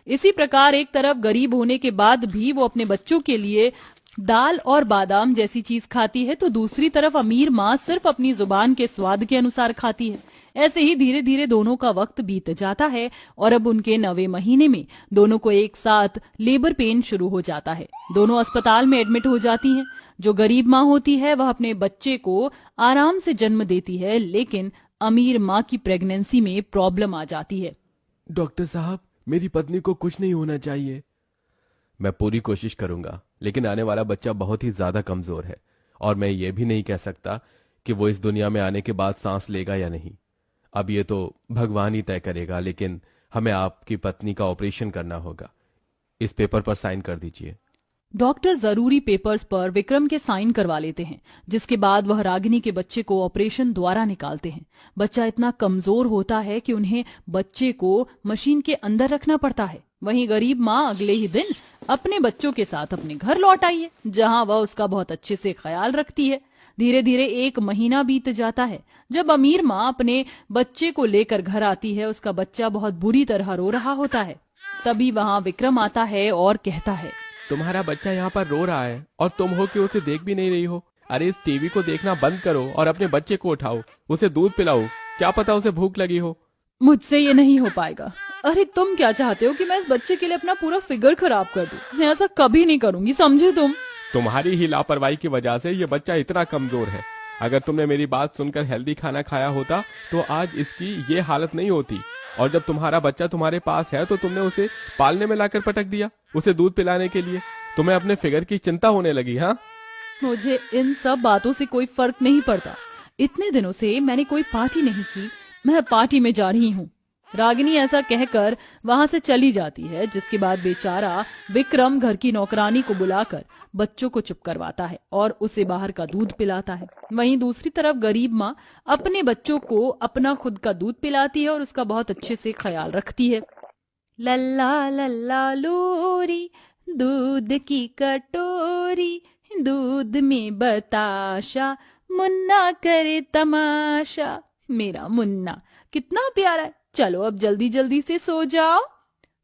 इसी प्रकार एक तरफ गरीब होने के बाद भी वो अपने बच्चों के लिए दाल और बादाम जैसी चीज खाती है, तो दूसरी तरफ अमीर माँ सिर्फ अपनी जुबान के स्वाद के अनुसार खाती है। ऐसे ही धीरे धीरे दोनों का वक्त बीत जाता है और अब उनके 9वें महीने में दोनों को एक साथ लेबर पेन शुरू हो जाता है। दोनों अस्पताल में एडमिट हो जाती हैं। जो गरीब माँ होती है वह अपने बच्चे को आराम से जन्म देती है, लेकिन अमीर माँ की प्रेगनेंसी में प्रॉब्लम आ जाती है। डॉक्टर साहब, मेरी पत्नी को कुछ नहीं होना चाहिए। मैं पूरी कोशिश करूंगा, लेकिन आने वाला बच्चा बहुत ही ज्यादा कमजोर है और मैं ये भी नहीं कह सकता कि वो इस दुनिया में आने के बाद सांस लेगा या नहीं। अब ये तो भगवान ही तय करेगा, लेकिन हमें आपकी पत्नी का ऑपरेशन करना होगा। इस पेपर पर साइन कर दीजिए। डॉक्टर जरूरी पेपर्स पर विक्रम के साइन करवा लेते हैं, जिसके बाद वह रागिनी के बच्चे को ऑपरेशन द्वारा निकालते हैं। बच्चा इतना कमजोर होता है कि उन्हें बच्चे को मशीन के अंदर रखना पड़ता है। वहीं गरीब माँ अगले ही दिन अपने बच्चों के साथ अपने घर लौट आई है, जहां वह उसका बहुत अच्छे से ख्याल रखती है। धीरे धीरे 1 महीना बीत जाता है। जब अमीर माँ अपने बच्चे को लेकर घर आती है, उसका बच्चा बहुत बुरी तरह रो रहा होता है। तभी वहां विक्रम आता है और कहता है, तुम्हारा बच्चा यहाँ पर रो रहा है और तुम हो कि उसे देख भी नहीं रही हो। अरे इस टीवी को देखना बंद करो और अपने बच्चे को उठाओ, उसे दूध पिलाओ, क्या पता उसे भूख लगी हो। मुझसे ये नहीं हो पाएगा। अरे तुम क्या चाहते हो कि मैं इस बच्चे के लिए अपना पूरा फिगर खराब कर दूं? मैं ऐसा कभी नहीं करूंगी, समझे तुम? तुम्हारी ही लापरवाही की वजह से ये बच्चा इतना कमजोर है। अगर तुमने मेरी बात सुनकर हेल्दी खाना खाया होता तो आज इसकी ये हालत नहीं होती। और जब तुम्हारा बच्चा तुम्हारे पास है तो तुमने उसे पालने में लाकर पटक दिया, उसे दूध पिलाने के लिए। तुम्हें अपने फिगर की चिंता होने लगी। हाँ, मुझे इन सब बातों से कोई फर्क नहीं पड़ता। इतने दिनों से मैंने कोई पार्टी नहीं की, मैं पार्टी में जा रही हूँ। रागिनी ऐसा कहकर वहां से चली जाती है, जिसके बाद बेचारा विक्रम घर की नौकरानी को बुलाकर बच्चों को चुप करवाता है और उसे बाहर का दूध पिलाता है। वहीं दूसरी तरफ गरीब माँ अपने बच्चों को अपना खुद का दूध पिलाती है और उसका बहुत अच्छे से ख्याल रखती है। लल्ला लल्ला लोरी, दूध की कटोरी, दूध में बताशा, मुन्ना करे तमाशा। मेरा मुन्ना कितना प्यारा है, चलो अब जल्दी जल्दी से सो जाओ।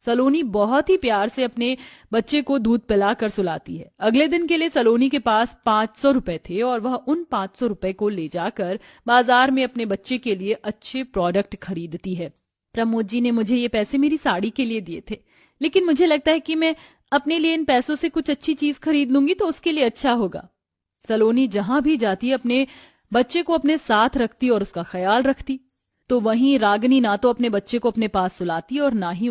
सलोनी बहुत ही प्यार से अपने बच्चे को दूध पिलाकर सुलाती है। अगले दिन के लिए सलोनी के पास 500 रुपए थे और वह उन 500 रुपए को ले जाकर बाजार में अपने बच्चे के लिए अच्छे प्रोडक्ट खरीदती है। प्रमोद जी ने मुझे ये पैसे मेरी साड़ी के लिए दिए थे, लेकिन मुझे लगता है कि मैं अपने लिए इन पैसों से कुछ अच्छी चीज खरीद लूंगी तो उसके लिए अच्छा होगा। सलोनी जहां भी जाती अपने बच्चे को अपने साथ रखती और उसका ख्याल रखती। तो वहीं रागिनी ना तो अपने बच्चे को अपने पास सुलाती और ना ही